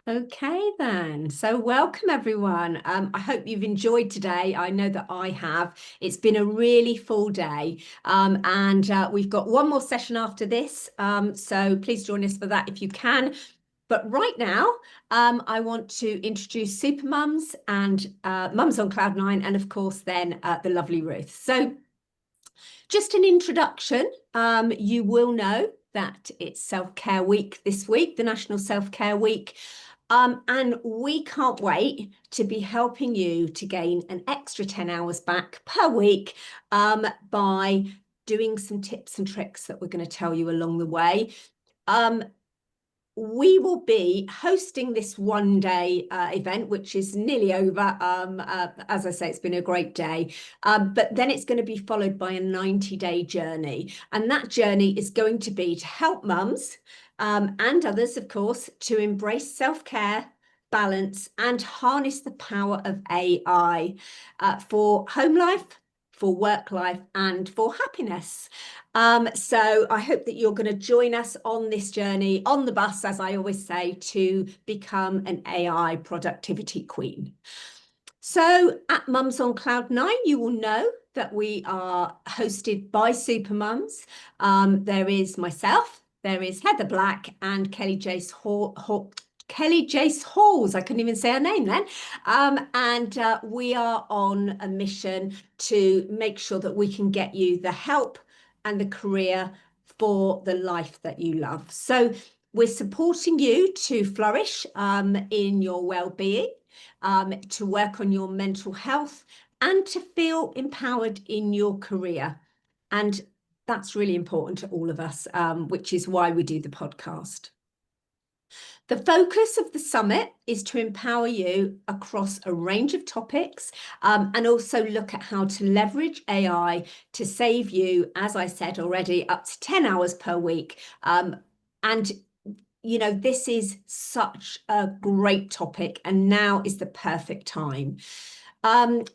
Okay, then. So, welcome everyone. I hope you've enjoyed today. I know that I have. It's been a really full day, and we've got one more session after this. So, please join us for that if you can. But right now, I want to introduce Super Mums and Mums on Cloud Nine, and of course, then the lovely Ruth. So, just an introduction. You will know that it's Self-Care Week this week, the National Self-Care Week. And we can't wait to be helping you to gain an extra 10 hours back per week by doing some tips and tricks that we're going to tell you along the way. We will be hosting this one-day event, which is nearly over. As I say, it's been a great day. But then it's going to be followed by a 90-day journey. And that journey is going to be to help mums and others, of course, to embrace self-care, balance, and harness the power of AI for home life, for work life, and for happiness. So I hope that you're going to join us on this journey on the bus, as I always say, to become an AI productivity queen. So at Mums on Cloud Nine, you will know that we are hosted by Super Mums. There is myself, there is Heather Black, and Kelly Jace Halls. I couldn't even say her name then. And we are on a mission to make sure that we can get you the help and the career for the life that you love. So we're supporting you to flourish in your well-being, to work on your mental health, and to feel empowered in your career. And that's really important to all of us, which is why we do the podcast. The focus of the summit is to empower you across a range of topics and also look at how to leverage AI to save you, as I said already, up to 10 hours per week. And you know, this is such a great topic, and now is the perfect time.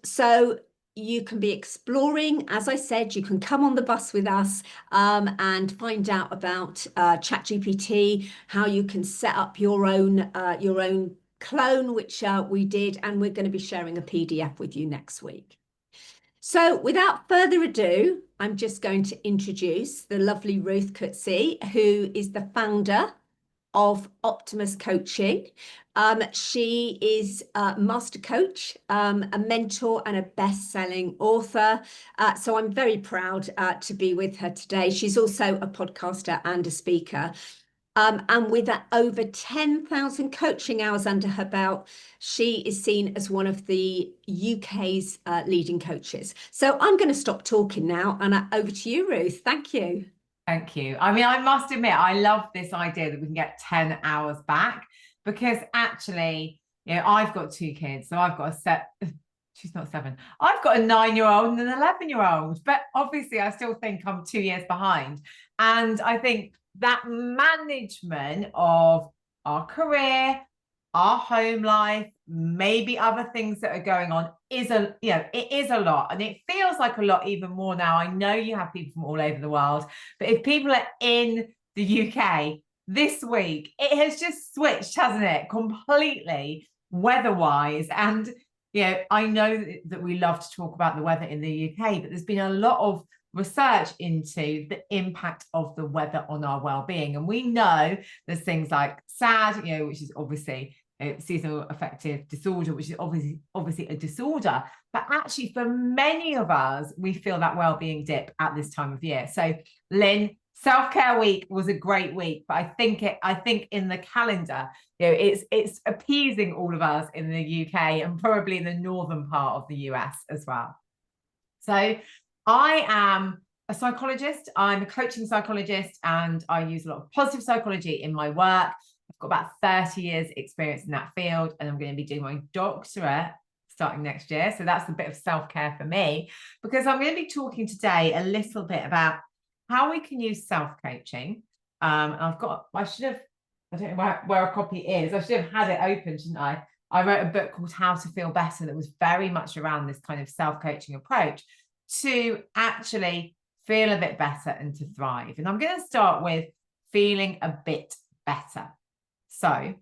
So you can be exploring, as I said, you can come on the bus with us and find out about ChatGPT, how you can set up your own clone, which we did, and we're going to be sharing a PDF with you next week. So without further ado, I'm just going to introduce the lovely Ruth Kudzi, who is the founder of Optimus Coaching. She is a master coach, a mentor, and a best-selling author. So I'm very proud to be with her today. She's also a podcaster and a speaker. And with over 10,000 coaching hours under her belt, she is seen as one of the UK's leading coaches. So I'm going to stop talking now, and over to you, Ruth. Thank you. Thank you. I mean, I must admit, I love this idea that we can get 10 hours back because actually, I've got two kids. So I've got she's not 7. I've got a 9-year-old and an 11-year-old, but obviously I still think I'm 2 years behind. And I think that management of our career, our home life, maybe other things that are going on it is a lot, and it feels like a lot even more now. I know you have people from all over the world, but if people are in the UK this week, it has just switched, hasn't it, completely weather-wise. And I know that we love to talk about the weather in the UK, but there's been a lot of research into the impact of the weather on our well-being, and we know there's things like SAD, which is obviously seasonal affective disorder, which is obviously a disorder, but actually for many of us we feel that well-being dip at this time of year. So Lyn, Self-Care Week was a great week, but I think in the calendar, it's appeasing all of us in the UK and probably in the northern part of the US as well. So I am a psychologist. I'm a coaching psychologist, and I use a lot of positive psychology in my work. I've got about 30 years experience in that field, and I'm going to be doing my doctorate starting next year. So that's a bit of self-care for me, because I'm going to be talking today a little bit about how we can use self-coaching. I don't know where a copy is. I should have had it open, shouldn't I? I wrote a book called How to Feel Better that was very much around this kind of self-coaching approach to actually feel a bit better and to thrive. And I'm going to start with feeling a bit better. So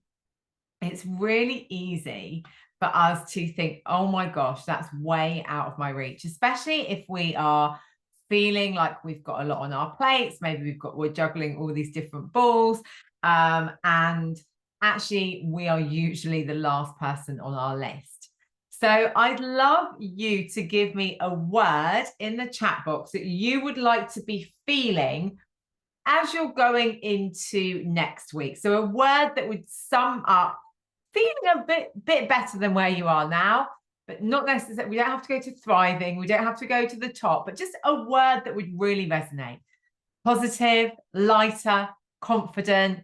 it's really easy for us to think, oh my gosh, that's way out of my reach, especially if we are feeling like we've got a lot on our plates. Maybe we're juggling all these different balls. And actually, we are usually the last person on our list. So I'd love you to give me a word in the chat box that you would like to be feeling as you're going into next week. So a word that would sum up feeling a bit better than where you are now, but not necessarily, we don't have to go to thriving, we don't have to go to the top, but just a word that would really resonate. Positive, lighter, confident.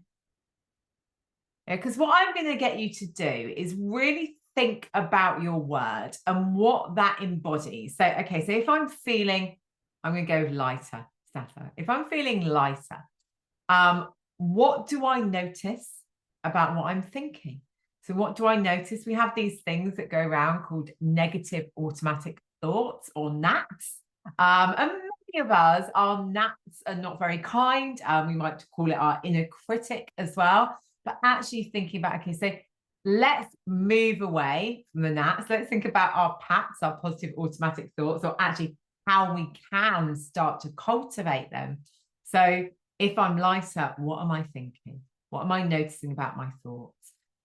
Because what I'm going to get you to do is really think about your word and what that embodies. So, okay, so if I'm feeling, I'm going to go lighter, Safa. If I'm feeling lighter, what do I notice about what I'm thinking? So what do I notice? We have these things that go around called negative automatic thoughts, or NATs. And many of us, our NATs are not very kind. We might call it our inner critic as well. But actually thinking about, okay, so let's move away from the NATs. Let's think about our PATs, our positive automatic thoughts, or actually how we can start to cultivate them. So if I'm lighter, what am I thinking? What am I noticing about my thoughts?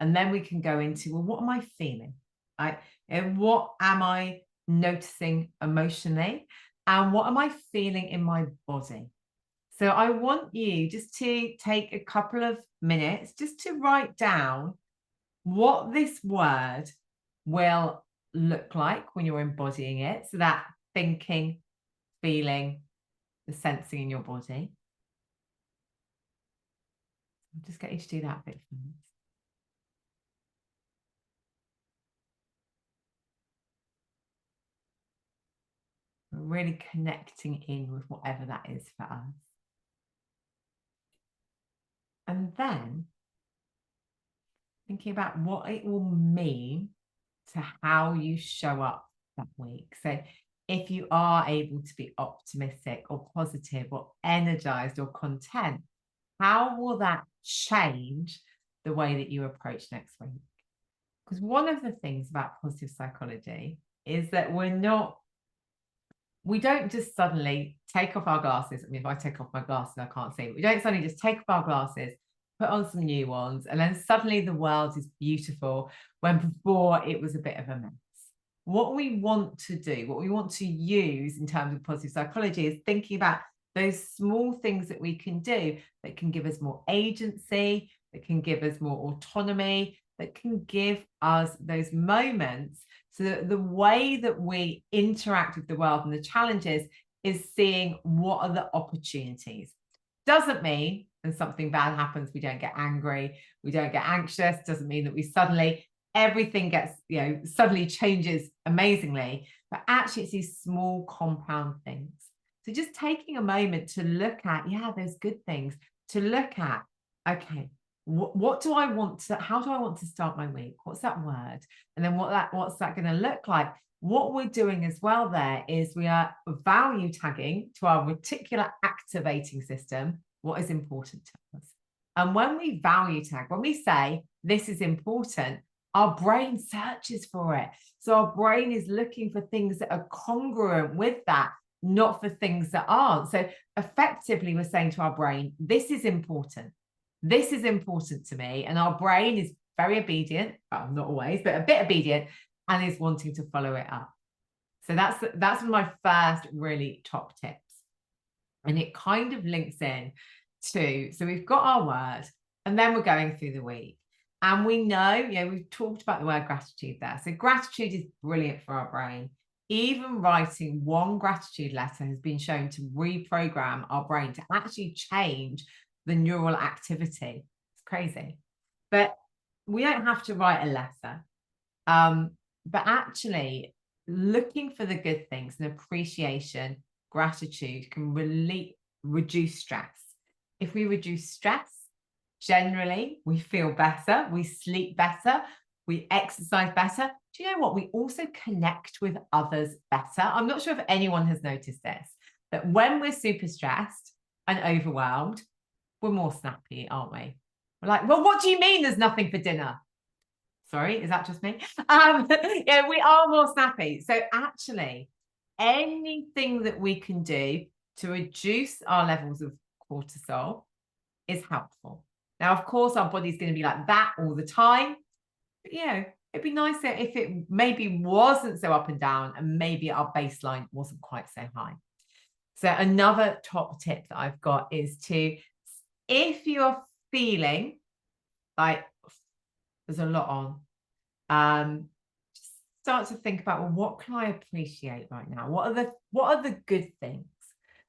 And then we can go into, well, what am I feeling? Right? And what am I noticing emotionally? And what am I feeling in my body? So I want you just to take a couple of minutes just to write down what this word will look like when you're embodying it. So that thinking, feeling, the sensing in your body. I'll just get you to do that bit for me. We're really connecting in with whatever that is for us. And then thinking about what it will mean to how you show up that week. So if you are able to be optimistic or positive or energized or content, how will that change the way that you approach next week? Because one of the things about positive psychology is that we don't just suddenly take off our glasses. I mean, if I take off my glasses, I can't see. We don't suddenly just take off our glasses, put on some new ones, and then suddenly the world is beautiful when before it was a bit of a mess. What we want to do, what we want to use in terms of positive psychology is thinking about those small things that we can do that can give us more agency, that can give us more autonomy, that can give us those moments so that the way that we interact with the world and the challenges is seeing what are the opportunities. Doesn't mean when something bad happens, we don't get angry, we don't get anxious, doesn't mean that we suddenly, everything gets, suddenly changes amazingly, but actually it's these small compound things. So just taking a moment to look at, those good things, to look at, okay, what do I want to, how do I want to start my week? What's that word? And then what's that going to look like? What we're doing as well there is we are value tagging to our reticular activating system what is important to us. And when we value tag, when we say this is important, our brain searches for it. So our brain is looking for things that are congruent with that, not for things that aren't. So effectively, we're saying to our brain, this is important. This is important to me. And our brain is very obedient, well, not always, but a bit obedient, and is wanting to follow it up. So that's one of my first really top tips. And it kind of links in to, so we've got our word, and then we're going through the week. And we know, we've talked about the word gratitude there. So gratitude is brilliant for our brain. Even writing one gratitude letter has been shown to reprogram our brain to actually change the neural activity. It's crazy. But we don't have to write a letter. But actually looking for the good things and appreciation, gratitude can really reduce stress. If we reduce stress, generally we feel better, we sleep better, we exercise better. Do you know what? We also connect with others better. I'm not sure if anyone has noticed this, that when we're super stressed and overwhelmed, we're more snappy, aren't we? We're like, well, what do you mean there's nothing for dinner? Sorry, is that just me? Yeah, we are more snappy. So actually, anything that we can do to reduce our levels of cortisol is helpful. Now, of course, our body's going to be like that all the time. But, it'd be nicer if it maybe wasn't so up and down, and maybe our baseline wasn't quite so high. So another top tip that I've got is if you're feeling like there's a lot on, just start to think about, well, what can I appreciate right now? What are the good things?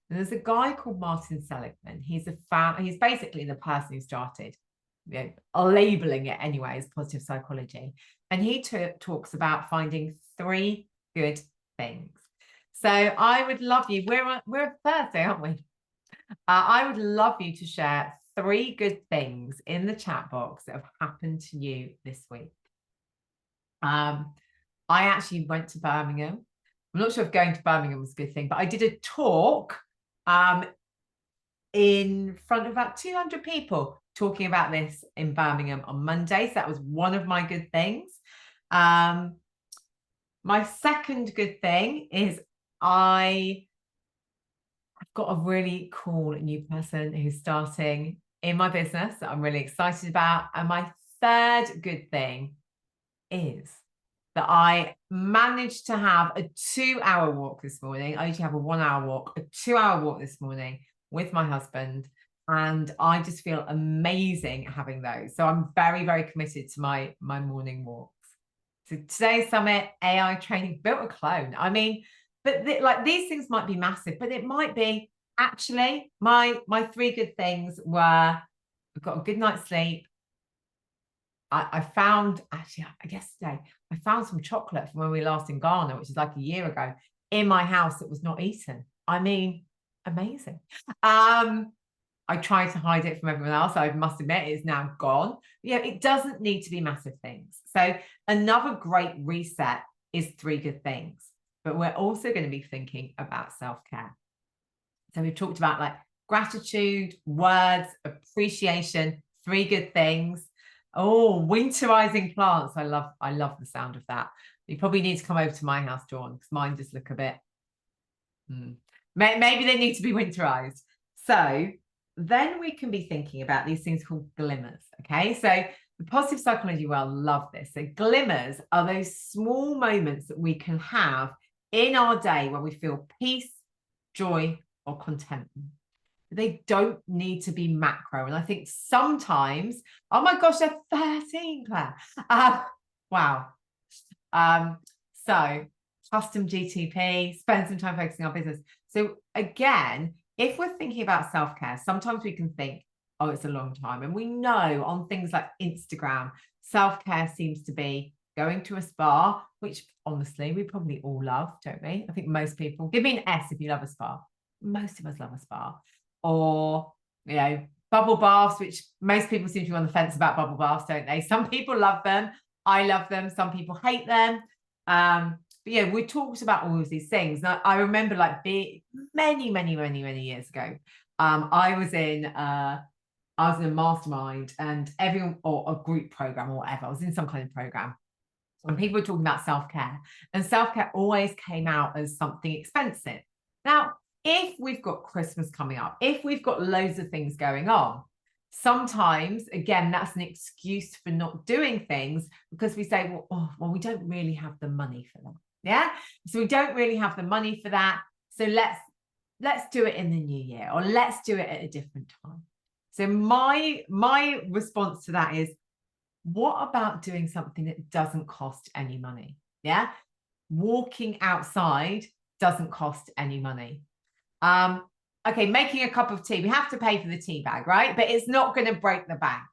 And there's a guy called Martin Seligman. He's basically the person who started, labeling it anyway as positive psychology. And he talks about finding 3 good things. So I would love you. We're Thursday, aren't we? I would love you to share 3 good things in the chat box that have happened to you this week. I actually went to Birmingham. I'm not sure if going to Birmingham was a good thing, but I did a talk in front of about 200 people talking about this in Birmingham on Monday. So that was one of my good things. My second good thing is I've got a really cool new person who's starting in my business that I'm really excited about. And my third good thing is that I managed to have a 2-hour walk this morning. I usually have a 1-hour walk, a 2-hour walk this morning with my husband. And I just feel amazing having those. So I'm very, very committed to my morning walks. So today's summit, AI training, built a clone. I mean, but these things might be massive, but it might be actually my 3 good things were I've got a good night's sleep. I found, actually, I guess today, I found some chocolate from when we were last in Ghana, which is like a year ago, in my house that was not eaten. I mean, amazing. I tried to hide it from everyone else. I must admit it's now gone. It doesn't need to be massive things. So another great reset is 3 good things. But we're also going to be thinking about self-care. So we've talked about like gratitude, words, appreciation, 3 good things. Oh, winterizing plants. I love the sound of that. You probably need to come over to my house, Dawn, because mine just look a bit, maybe they need to be winterized. So then we can be thinking about these things called glimmers. Okay, so the positive psychology world love this. So glimmers are those small moments that we can have in our day where we feel peace, joy, or contentment. They don't need to be macro. And I think sometimes, oh my gosh, they're 13, Claire. Wow. So custom GTP, spend some time focusing on business. So again, if we're thinking about self-care, sometimes we can think, oh, it's a long time. And we know on things like Instagram, self-care seems to be going to a spa, which honestly, we probably all love, don't we? I think most people, give me an S if you love a spa. Most of us love a spa. Or, bubble baths, which most people seem to be on the fence about bubble baths, don't they? Some people love them. I love them. Some people hate them. But we talked about all of these things. Now, I remember many years ago, I was in a mastermind and everyone, or a group program or whatever. I was in some kind of program. And people were talking about self-care. And self-care always came out as something expensive. Now, if we've got Christmas coming up, if we've got loads of things going on, sometimes, again, that's an excuse for not doing things because we say, well, we don't really have the money for that. Yeah. So we don't really have the money for that. So let's do it in the new year, or let's do it at a different time. So my response to that is, what about doing something that doesn't cost any money? Yeah. Walking outside doesn't cost any money. Okay, making a cup of tea, we have to pay for the tea bag, right? But it's not going to break the bank.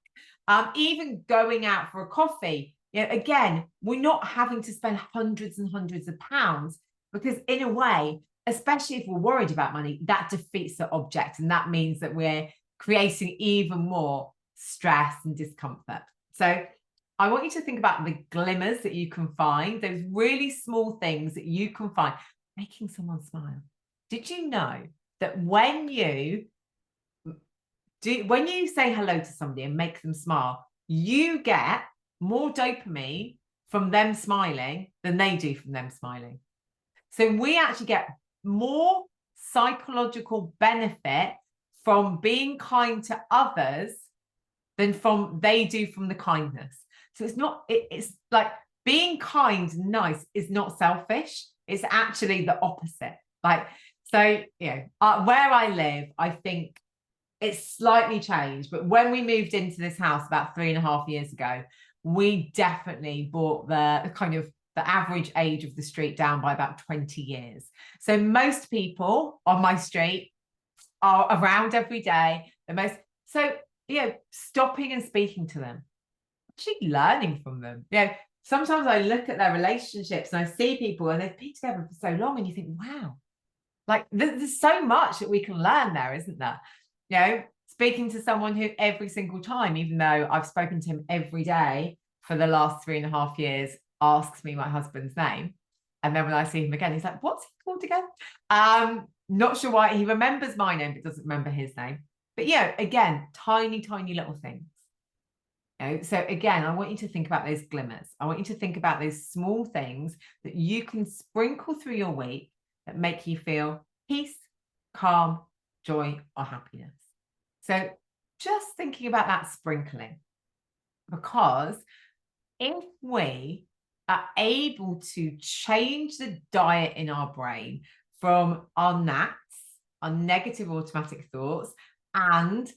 Even going out for a coffee, again, we're not having to spend hundreds and hundreds of pounds, because in a way, especially if we're worried about money, that defeats the object. And that means that we're creating even more stress and discomfort. So I want you to think about the glimmers that you can find, those really small things that you can find, making someone smile. Did you know that when you say hello to somebody and make them smile, you get more dopamine from them smiling than they do from them smiling. So we actually get more psychological benefit from being kind to others than from they do from the kindness. So it's not, it's like being kind and nice is not selfish. It's actually the opposite. Like, so, you know, where I live, I think it's slightly changed. But when we moved into this house about 3.5 years ago, we definitely brought the kind of the average age of the street down by about 20 years. So most people on my street are around every day. So, you know, stopping and speaking to them, actually learning from them. You know, sometimes I look at their relationships and I see people and they've been together for so long and you think, wow, like there's so much that we can learn there, isn't there? You know, speaking to someone who every single time, even though I've spoken to him every day for the last 3.5 years, asks me my husband's name. And then when I see him again, he's like, what's he called again? Not sure why. He remembers my name, but doesn't remember his name. But yeah, again, tiny, tiny little things. You know, so again, I want you to think about those glimmers. I want you to think about those small things that you can sprinkle through your week that make you feel peace, calm, joy, or happiness. So just thinking about that sprinkling, because if we are able to change the diet in our brain from our gnats, our negative automatic thoughts, and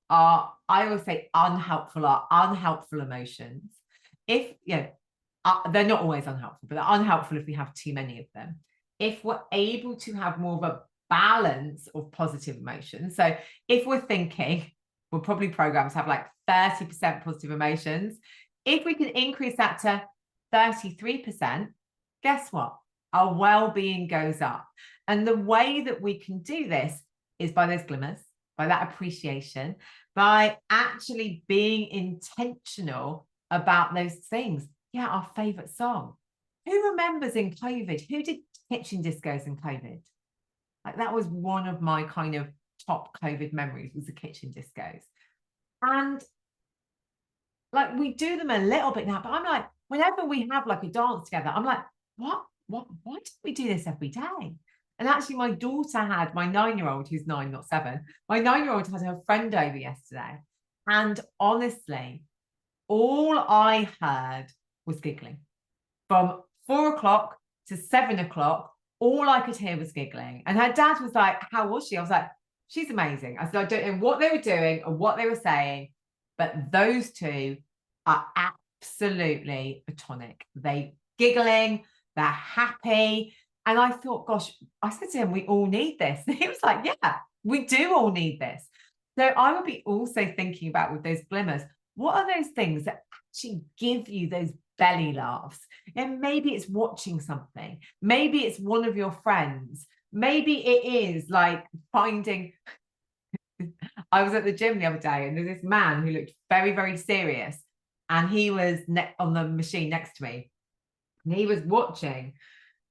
our, I always say our unhelpful emotions. If, you know, they're not always unhelpful, but they're unhelpful if we have too many of them. If we're able to have more of a balance of positive emotions. So if we're thinking, we're probably programmed to have like 30% positive emotions. If we can increase that to 33%, guess what? Our well-being goes up. And the way that we can do this is by those glimmers, by that appreciation, by actually being intentional about those things. Yeah, our favorite song. Who remembers in COVID? Who did kitchen discos in COVID? Like that was one of my kind of top COVID memories, was the kitchen discos. And like we do them a little bit now, but I'm like, whenever we have like a dance together, I'm like, why don't we do this every day? And actually my daughter had, my 9-year-old, who's 9, not 7, my 9-year-old had her friend over yesterday. And honestly, all I heard was giggling. From 4 o'clock to 7 o'clock, all I could hear was giggling. And her dad was like, how was she? I was like, she's amazing. I said, I don't know what they were doing or what they were saying, but those two are absolutely platonic. They giggling, they're happy. And I thought, gosh, I said to him, we all need this. And he was like, yeah, we do all need this. So I would be also thinking about with those glimmers, what are those things that actually give you those belly laughs? And maybe it's watching something. Maybe it's one of your friends. Maybe it is like finding... I was at the gym the other day and there's this man who looked very, very serious. And he was on the machine next to me. And he was watching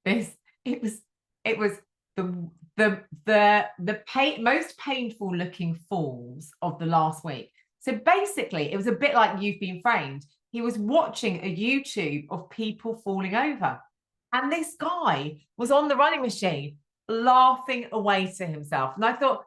this. It was the most painful looking falls of the last week. So basically, it was a bit like You've Been Framed. He was watching a YouTube of people falling over. And this guy was on the running machine laughing away to himself. And I thought,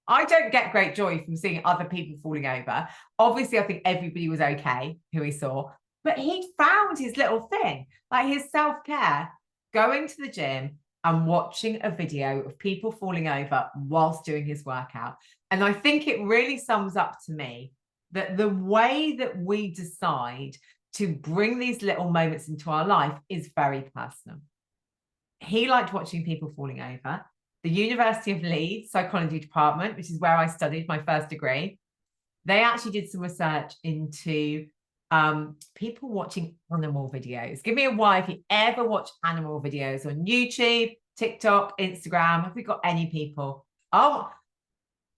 I don't get great joy from seeing other people falling over. Obviously, I think everybody was okay who he saw. But he found his little thing, like his self-care, going to the gym and watching a video of people falling over whilst doing his workout. And I think it really sums up to me that the way that we decide to bring these little moments into our life is very personal. He liked watching people falling over. The University of Leeds Psychology Department, which is where I studied my first degree, they actually did some research into people watching animal videos. Give me a why if you ever watch animal videos on YouTube, TikTok, Instagram. Have we got any people? Oh,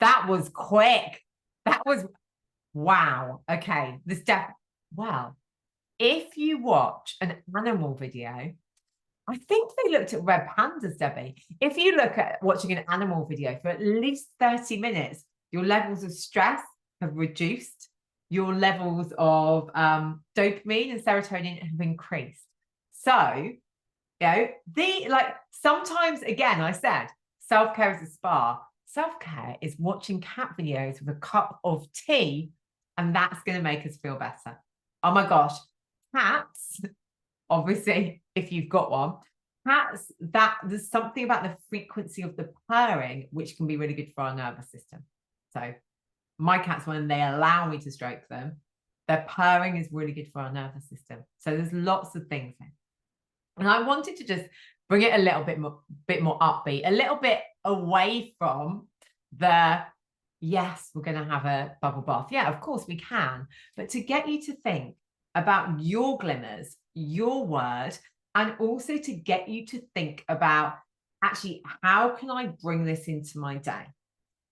that was quick. That was, wow. Okay, this wow. If you watch an animal video, I think they looked at red pandas, Debbie. If you look at watching an animal video for at least 30 minutes, your levels of stress have reduced. your levels of dopamine and serotonin have increased. So, sometimes, again, I said, self-care is a spa. Self-care is watching cat videos with a cup of tea, and that's going to make us feel better. Oh my gosh, cats, obviously, if you've got one, cats, there's something about the frequency of the purring, which can be really good for our nervous system. So my cats, when they allow me to stroke them, their purring is really good for our nervous system. So there's lots of things there. And I wanted to just bring it a little bit more upbeat, a little bit away from the, yes, we're going to have a bubble bath. Yeah, of course we can. But to get you to think about your glimmers, your word, and also to get you to think about, actually, how can I bring this into my day?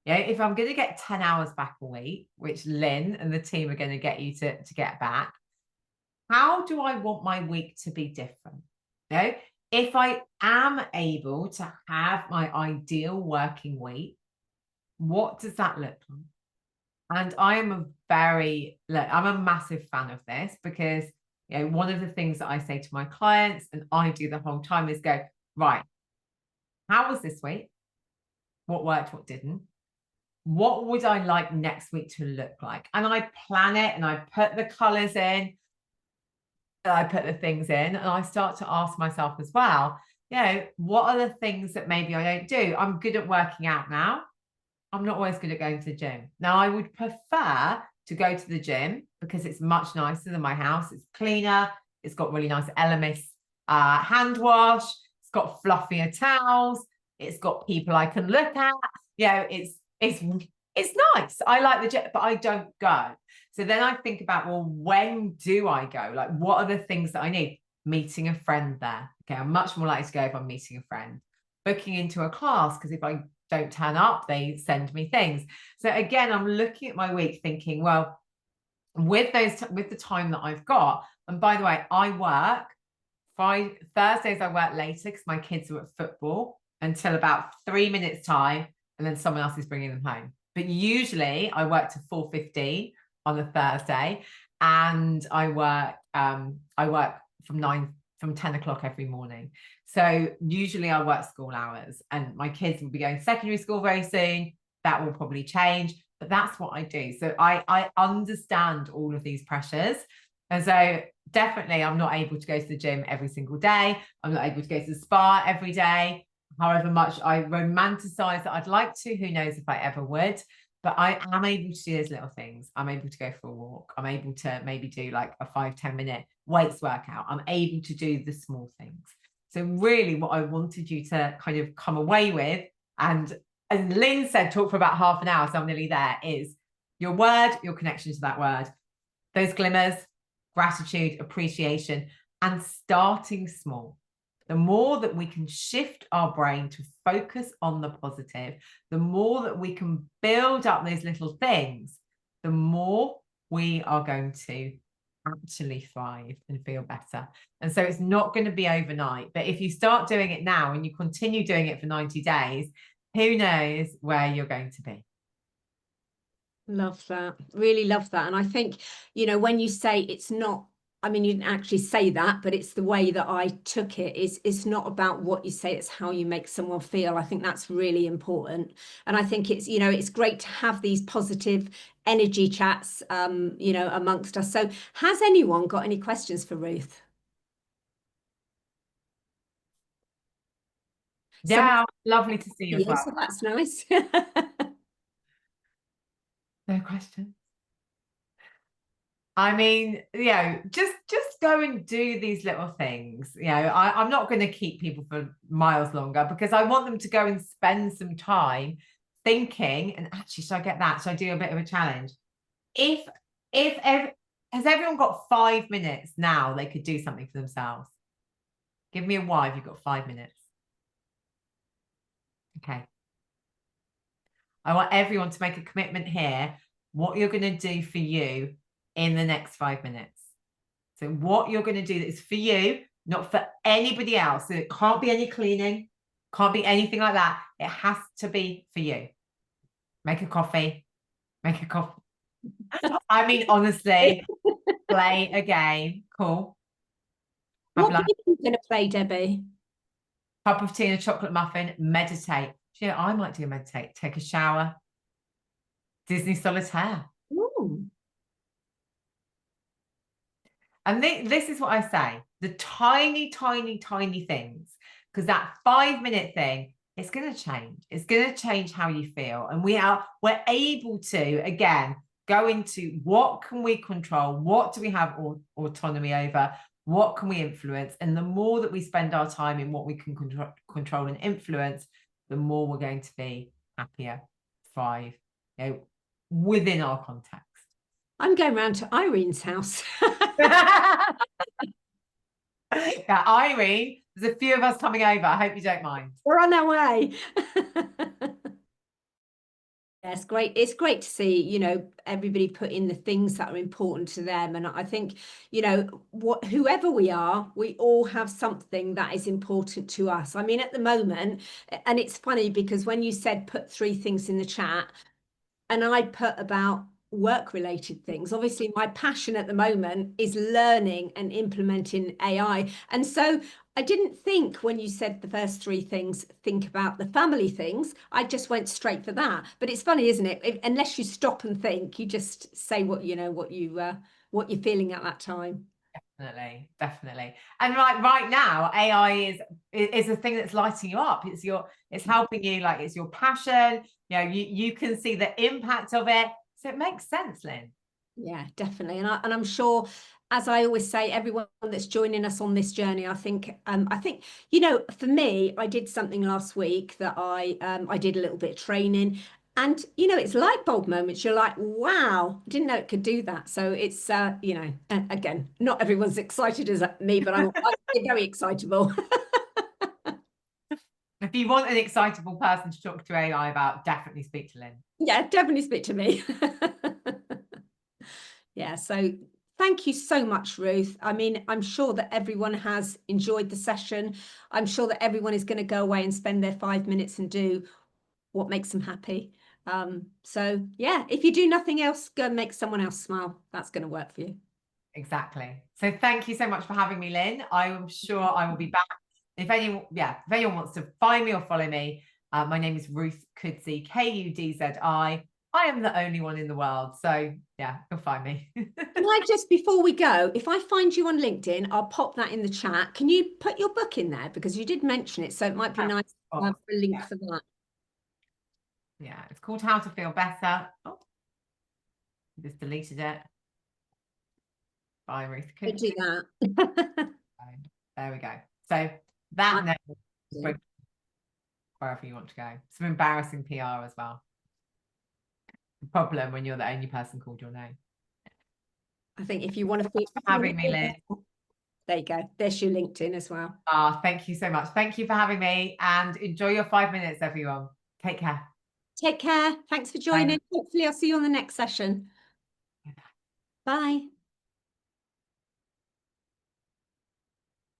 If I'm going to get 10 hours back a week, which Lyn and the team are going to get you to get back, how do I want my week to be different? If I am able to have my ideal working week, what does that look like? And I'm a massive fan of this, because one of the things that I say to my clients, and I do the whole time, is go, right, how was this week? What worked, what didn't? What would I like next week to look like? And I plan it, and I put the colors in, and I put the things in, and I start to ask myself as well, what are the things that maybe I don't do? I'm good at working out now. I'm not always good at going to the gym. Now, I would prefer to go to the gym because it's much nicer than my house. It's cleaner. It's got really nice Elemis hand wash. It's got fluffier towels. It's got people I can look at. It's nice. I like the gym, but I don't go. So then I think about, well, when do I go? Like, what are the things that I need? Meeting a friend there. Okay, I'm much more likely to go if I'm meeting a friend. Booking into a class, because if I don't turn up, they send me things. So again, I'm looking at my week thinking, well, with the time that I've got, and by the way, I work Thursdays, I work later because my kids are at football until about 3 minutes time, and then someone else is bringing them home. But usually I work to 4:15 on a Thursday, and I work from 10 o'clock every morning. So usually I work school hours, and my kids will be going to secondary school very soon. That will probably change, but that's what I do. So I understand all of these pressures. And so definitely I'm not able to go to the gym every single day. I'm not able to go to the spa every day. However much I romanticize that I'd like to, who knows if I ever would. But I am able to do those little things. I'm able to go for a walk. I'm able to maybe do like a 5-10 minute weights workout. I'm able to do the small things. So really what I wanted you to kind of come away with, and Lyn said, talk for about half an hour, so I'm nearly there, is your word, your connection to that word, those glimmers, gratitude, appreciation, and starting small. The more that we can shift our brain to focus on the positive, the more that we can build up those little things, the more we are going to actually thrive and feel better. And so it's not going to be overnight, but if you start doing it now and you continue doing it for 90 days, who knows where you're going to be. Love that. Really love that. And I think, when you say it's not, I mean, you didn't actually say that, but it's the way that I took it. It's not about what you say, it's how you make someone feel. I think that's really important. And I think it's, it's great to have these positive energy chats, amongst us. So has anyone got any questions for Ruth? Yeah, lovely to see you as well. So that's nice. No questions. I mean, just go and do these little things. I'm not going to keep people for miles longer, because I want them to go and spend some time thinking, and actually, should I get that? Should I do a bit of a challenge? Has everyone got 5 minutes now they could do something for themselves? Give me a why if you've got 5 minutes. Okay. I want everyone to make a commitment here, what you're going to do for you in the next 5 minutes. So what you're going to do that is for you, not for anybody else. So it can't be any cleaning, can't be anything like that. It has to be for you. Make a coffee, I mean, honestly, play a game. Cool. Have What lunch, game are you going to play, Debbie? cup of tea and a chocolate muffin, meditate. Do you know, I might do meditate, take a shower, Disney solitaire. Ooh. And this is what I say, the tiny, tiny, tiny things, because that 5-minute thing, it's going to change. It's going to change how you feel. And we're able to, again, go into what can we control? What do we have autonomy over? What can we influence? And the more that we spend our time in what we can control and influence, the more we're going to be happier, thrive, within our context. I'm going round to Irene's house. Yeah, Irene, there's a few of us coming over. I hope you don't mind. We're on our way. Yes, great. It's great to see, everybody put in the things that are important to them. And I think, whoever we are, we all have something that is important to us. I mean, at the moment, and it's funny because when you said put 3 things in the chat, and I put about work-related things. Obviously, my passion at the moment is learning and implementing AI. And so I didn't think when you said the first 3 things, think about the family things. I just went straight for that. But it's funny, isn't it? Unless you stop and think, you just say what you're feeling at that time. Definitely. And right now, AI is a thing that's lighting you up. It's helping you, like it's your passion. You can see the impact of it. So it makes sense, Lyn. Yeah, definitely. And I'm sure, as I always say, everyone that's joining us on this journey, I think, for me, I did something last week that I did a little bit of training. And, it's light bulb moments. You're like, wow, didn't know it could do that. So it's, again, not everyone's excited as me, but I'm very excitable. If you want an excitable person to talk to AI about, definitely speak to Lyn. Yeah, definitely speak to me. Yeah, so thank you so much, Ruth. I mean, I'm sure that everyone has enjoyed the session. I'm sure that everyone is going to go away and spend their 5 minutes and do what makes them happy. So yeah, if you do nothing else, go and make someone else smile. That's going to work for you. Exactly. So thank you so much for having me, Lyn. I am sure I will be back. If anyone wants to find me or follow me, my name is Ruth Kudzi, Kudzi. I am the only one in the world. So yeah, you'll find me. Can I just, before we go, if I find you on LinkedIn, I'll pop that in the chat. Can you put your book in there? Because you did mention it, so it might be nice to have a link for that. Yeah, it's called How to Feel Better. Oh, just deleted it. By Ruth Kudzi. Do that. There we go. So that note, wherever you want to go. Some embarrassing PR as well. The problem when you're the only person called your name. I think if you want to feel having me, Lyn. There you go. There's your LinkedIn as well. Thank you so much. Thank you for having me, and enjoy your 5 minutes, everyone. Take care. Take care. Thanks for joining. Bye. Hopefully I'll see you on the next session. Bye.